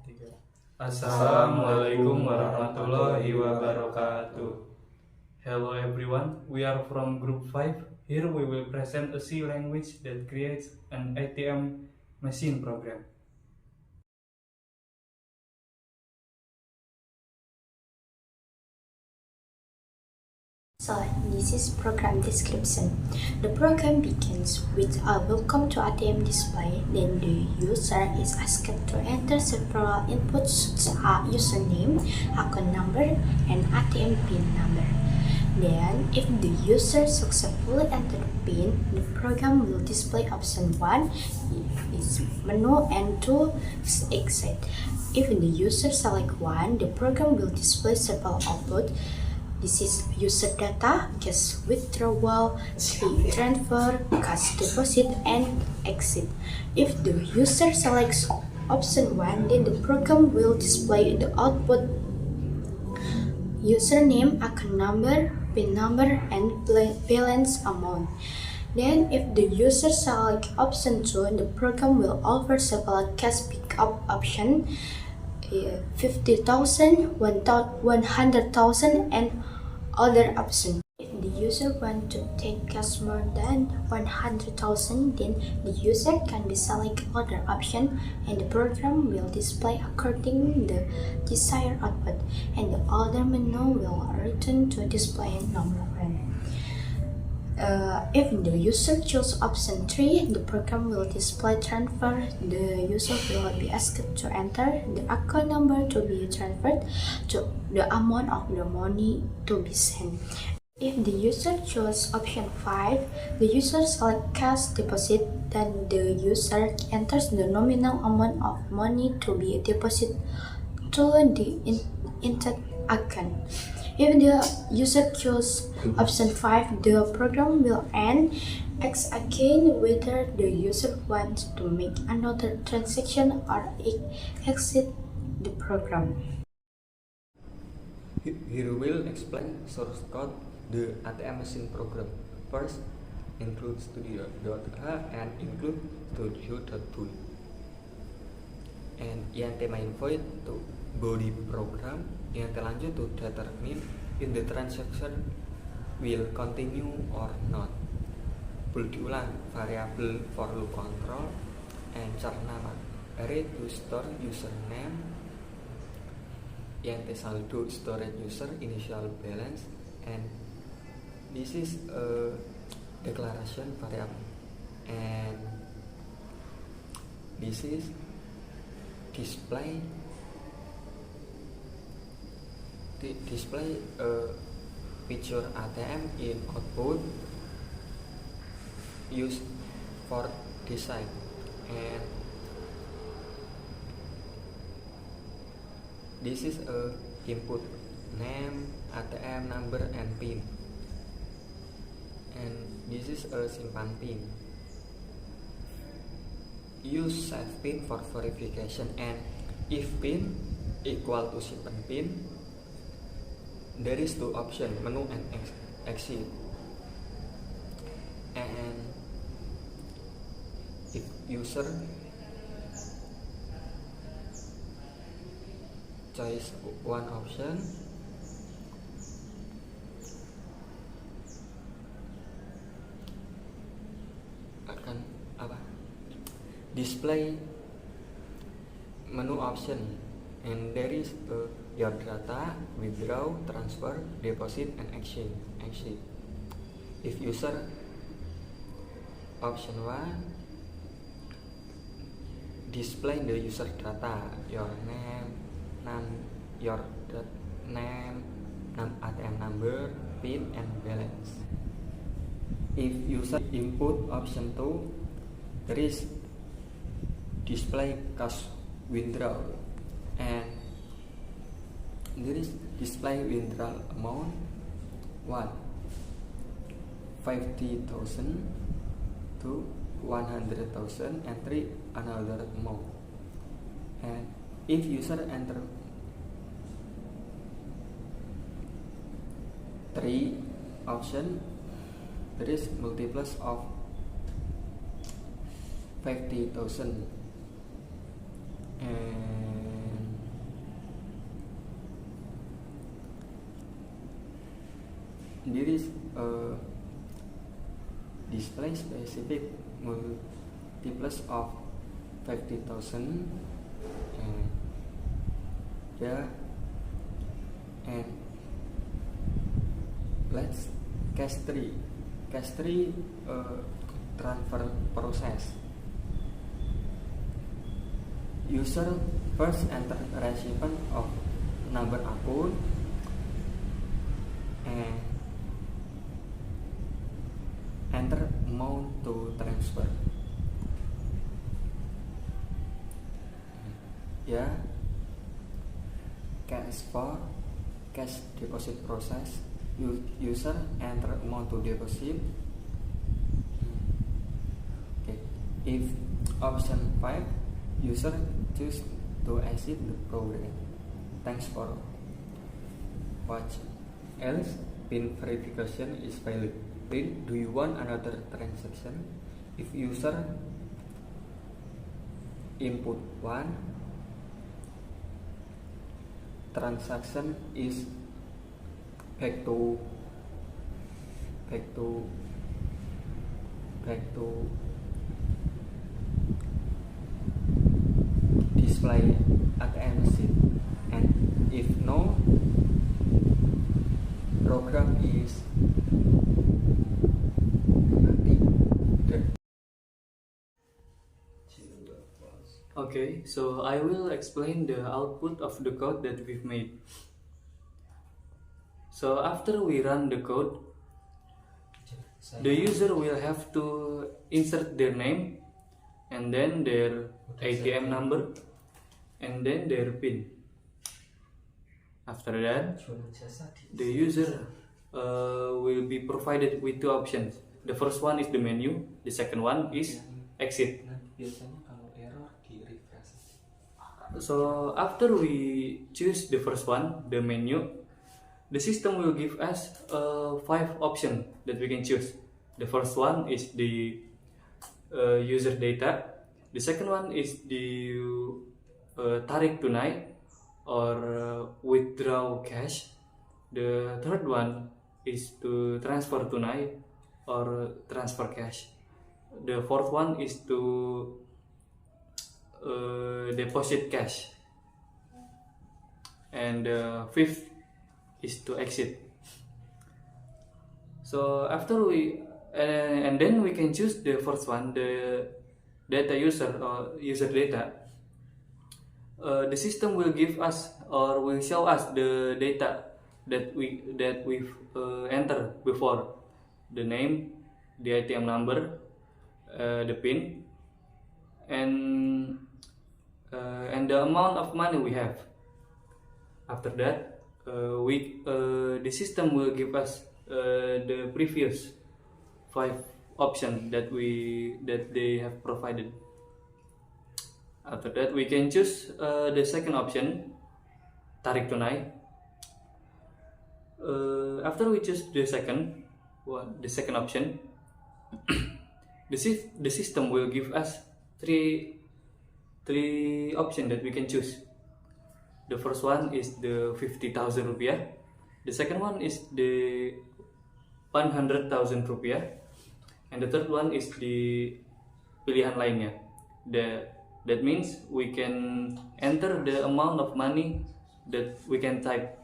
Tiga. Assalamualaikum warahmatullahi wabarakatuh. Hello everyone, we are from group 5. Here we will present a C language that creates an ATM machine program. So this is program description. The program begins with a welcome to ATM display. Then the user is asked to enter several inputs such as username, account number, and ATM PIN number. Then, if the user successfully entered the PIN, the program will display option 1 is menu and 2 is exit. If the user select 1, the program will display several outputs. This is user data, cash withdrawal, slip transfer, cash deposit, and exit. If the user selects option 1, then the program will display the output username, account number, PIN number, and balance amount. Then, if the user selects option 2, the program will offer several cash pickup options. 50,000, 100,000, and other options. If the user wants to take cash more than 100,000, then the user can select other option, and the program will display according the desired output, and the other menu will return to display number 1. If the user chooses option 3, the program will display transfer. The user will be asked to enter the account number to be transferred to the amount of the money to be sent. If the user chooses option 5, the user selects cash deposit. Then the user enters the nominal amount of money to be deposited to the intent account. If the user chooses option 5, the program will ask again whether the user wants to make another transaction or exit the program. Here will explain source code the ATM machine program. First, include studio.h and include studio.tool. And yang main void to body program yang terlanjut to determine if the transaction will continue or not. Perlu diulang variable for loop control and char nama array to store username yang saldo storage user initial balance, and this is a declaration variable, and this is display a picture ATM in output used for design, and this is a input name, ATM number, and PIN, and this is a simpan PIN. Use set PIN for verification, and if PIN equal to simpan PIN, there is two options, menu and exit. And if user choose one option, akan display menu option, and there is your data, withdraw, transfer, deposit, and exit. If user option 1, display the user data, your name, ATM number, PIN, and balance. If user input option 2, there is display cash withdrawal, and there is display withdrawal amount 1, 50,000 to 100,000, and 3 another amount. And if user enter 3 option, there is multiples of 50,000, and This display specific multiples of 50,000 and and let's case 3 transfer process. User first enter recipient of number akun and enter amount to transfer. Ya, cash deposit process. User enter amount to deposit. Okay. If option 5, user choose to exit the program. Thanks for watching. Else, PIN verification is valid. Then, do you want another transaction? If user input 1, transaction is back to display ATM machine, and if no, program is Okay, so I will explain the output of the code that we've made. So after we run the code, the user will have to insert their name and then their ATM number and then their PIN. After that, the user will be provided with two options. The first one is the menu, the second one is exit. So after we choose the first one, the menu, the system will give us 5 options that we can choose. The first one is the user data. The second one is the tarik tunai or withdraw cash. The third one is to transfer tunai or transfer cash. The fourth one is to deposit cash, and the fifth is to exit. So after we and then we can choose the first one, the data user or user data. The system will give us or will show us the data that we've entered before: the name, the ATM number, the PIN, and the amount of money we have. After that, the system will give us the previous 5 options that they have provided. After that, we can choose the second option, tarik tunai. After we choose the second option, the system will give us three options that we can choose. The first one is the 50,000 rupiah. The second one is the 100,000 rupiah, and the third one is the pilihan lainnya. That means we can enter the amount of money that we can type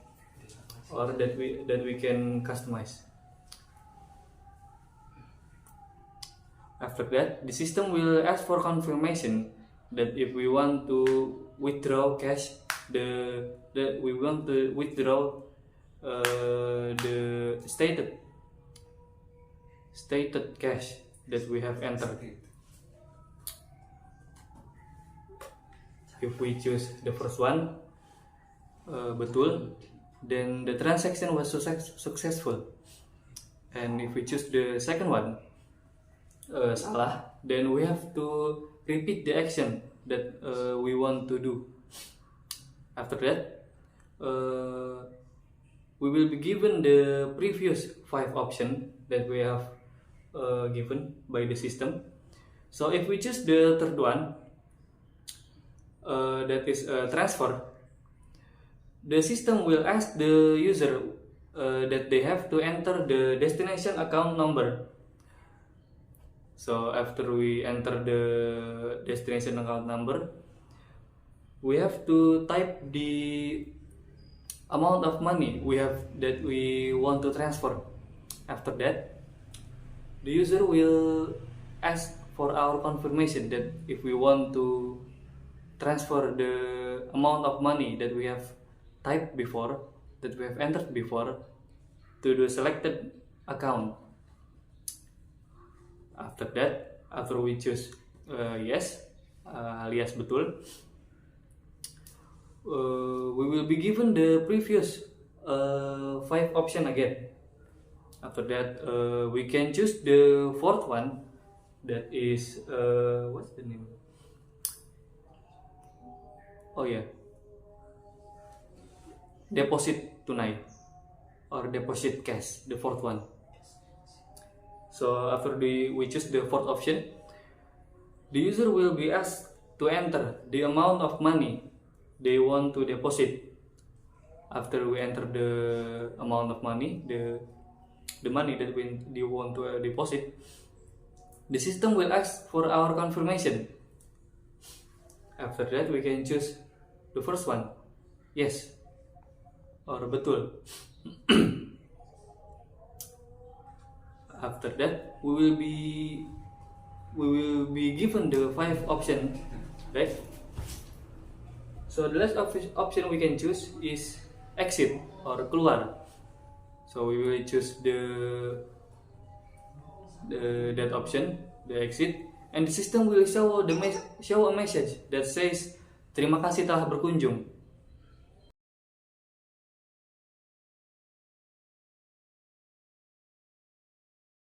or that we can customize. After that, the system will ask for confirmation that if we want to withdraw cash, the stated cash that we have entered. If we choose the first one, betul, then the transaction was successful. And if we choose the second one, salah, then we have to repeat the action that we want to do. After that, we will be given the previous 5 options that we have given by the system. So if we choose the third one, that is transfer, the system will ask the user that they have to enter the destination account number. So after we enter the destination account number, we have to type the amount of money that we want to transfer. After that, the user will ask for our confirmation that if we want to transfer the amount of money that we have typed before, that we have entered before, to the selected account. After that, after we choose yes, alias betul, we will be given the previous 5 option again. After that, we can choose the fourth one, that is what's the name? Oh yeah, deposit tunai or deposit cash, the fourth one. So after we choose the fourth option, the user will be asked to enter the amount of money they want to deposit. After we enter the amount of money, the money that we want to deposit, the system will ask for our confirmation. After that, we can choose the first one, yes or betul. After that, we will be given the 5 option, right? So the last option we can choose is exit or keluar. So we will choose that option, the exit, and the system will show a message that says terima kasih telah berkunjung.